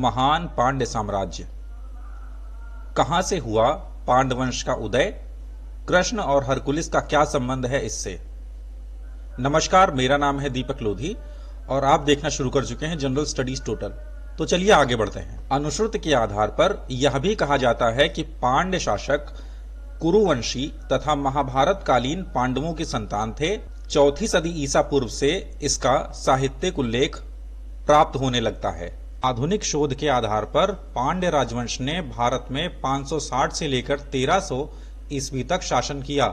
महान पांड्य साम्राज्य। कहां से हुआ पांडवंश का उदय? कृष्ण और हरकुलिस का क्या संबंध है इससे? नमस्कार, मेरा नाम है दीपक लोधी और आप देखना शुरू कर चुके हैं जनरल स्टडीज टोटल। तो चलिए आगे बढ़ते हैं। अनुश्रुत के आधार पर यह भी कहा जाता है कि पांड्य शासक कुरुवंशी तथा महाभारत कालीन पांडवों की संतान थे। 4वीं सदी ईसा पूर्व से इसका साहित्यिक उल्लेख प्राप्त होने लगता है। आधुनिक शोध के आधार पर पांड्य राजवंश ने भारत में 560 से लेकर 1300 ईस्वी तक शासन किया।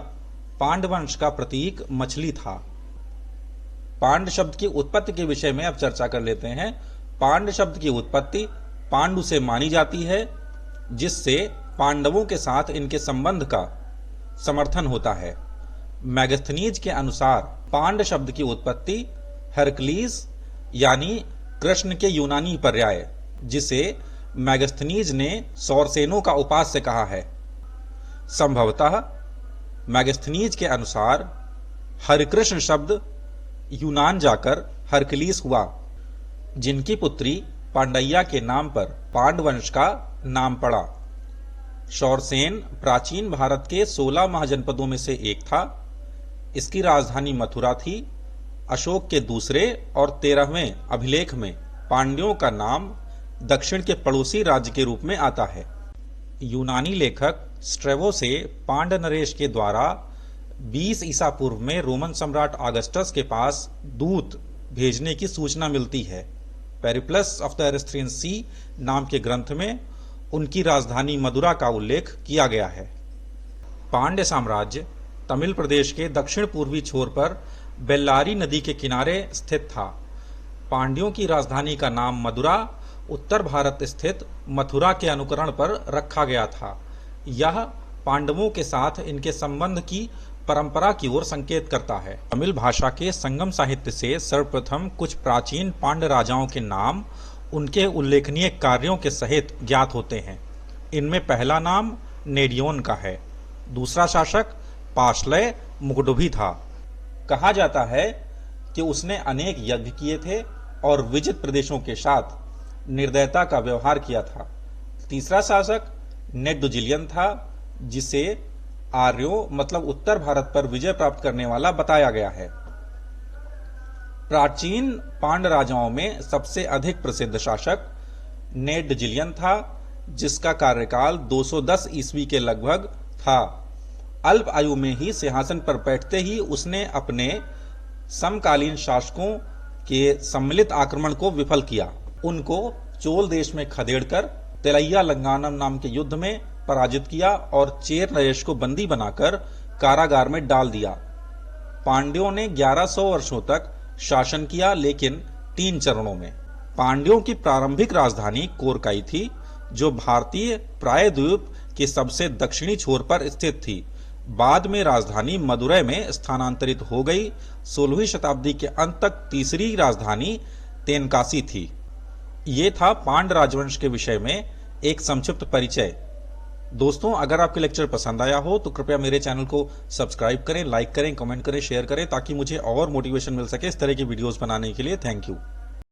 पांडवंश का प्रतीक मछली था। पांड शब्द की उत्पत्ति के विषय में अब चर्चा कर लेते हैं। पांड शब्द की उत्पत्ति पांडु से मानी जाती है, जिससे पांडवों के साथ इनके संबंध का समर्थन होता है। मैगस्थनीज के अनुसार पांड शब्द की उत्पत्ति हरक्लीज यानी कृष्ण के यूनानी पर्याय, जिसे मैगस्थनीज ने सौरसेनों का उपास्य कहा है। संभवतः मैगस्थनीज के अनुसार हरिकृष्ण शब्द यूनान जाकर हरक्लीस हुआ, जिनकी पुत्री पांडैया के नाम पर पांडवंश का नाम पड़ा। सौरसेन प्राचीन भारत के 16 महाजनपदों में से एक था। इसकी राजधानी मथुरा थी। अशोक के दूसरे और 13वें अभिलेख में पांड्यों का नाम दक्षिण के पड़ोसी राज्य के रूप में आता है। यूनानी लेखक स्ट्रेवो से पांड नरेश के द्वारा 20 ईसा पूर्व में रोमन सम्राट ऑगस्टस के पास दूत भेजने की सूचना मिलती है। पेरिप्लस ऑफ द एरिथ्रियन सी नाम के ग्रंथ में उनकी राजधानी मदुरा का उल्लेख किया गया है। पांड्य साम्राज्य तमिल प्रदेश के दक्षिण पूर्वी छोर पर बेल्लारी नदी के किनारे स्थित था। पांड्यों की राजधानी का नाम मदुरा उत्तर भारत स्थित मथुरा के अनुकरण पर रखा गया था। यह पांडवों के साथ इनके संबंध की परंपरा की ओर संकेत करता है। तमिल भाषा के संगम साहित्य से सर्वप्रथम कुछ प्राचीन पांड्य राजाओं के नाम उनके उल्लेखनीय कार्यों के सहित ज्ञात होते हैं। इनमें पहला नाम नेडियोन का है। दूसरा शासक पाशलय मुगडुभी था। कहा जाता है कि उसने अनेक यज्ञ किए थे और विजित प्रदेशों के साथ निर्दयता का व्यवहार किया था। तीसरा शासक नेडुजिलियन था, जिसे आर्यों मतलब उत्तर भारत पर विजय प्राप्त करने वाला बताया गया है। प्राचीन पांड्य राजाओं में सबसे अधिक प्रसिद्ध शासक नेडुजिलियन था, जिसका कार्यकाल 210 ईस्वी के लगभग था। अल्प आयु में ही सिंहासन पर बैठते ही उसने अपने समकालीन शासकों के सम्मिलित आक्रमण को विफल किया। उनको चोल देश में खदेड़कर तेलैया लंगानम नाम के युद्ध में पराजित किया और चेर नरेश को बंदी बनाकर कारागार में डाल दिया। पांड्यों ने 1100 वर्षों तक शासन किया, लेकिन 3 चरणों में। पांड्यों की प्रारंभिक राजधानी कोरकाई थी, जो भारतीय प्रायद्वीप के सबसे दक्षिणी छोर पर स्थित थी। बाद में राजधानी मदुरै में स्थानांतरित हो गई। 16वीं शताब्दी के अंत तक तीसरी राजधानी तेनकासी थी। ये था पांड्य राजवंश के विषय में एक संक्षिप्त परिचय। दोस्तों, अगर आपके लेक्चर पसंद आया हो तो कृपया मेरे चैनल को सब्सक्राइब करें, लाइक करें, कमेंट करें, शेयर करें, ताकि मुझे और मोटिवेशन मिल सके इस तरह की वीडियोस बनाने के लिए। Thank you.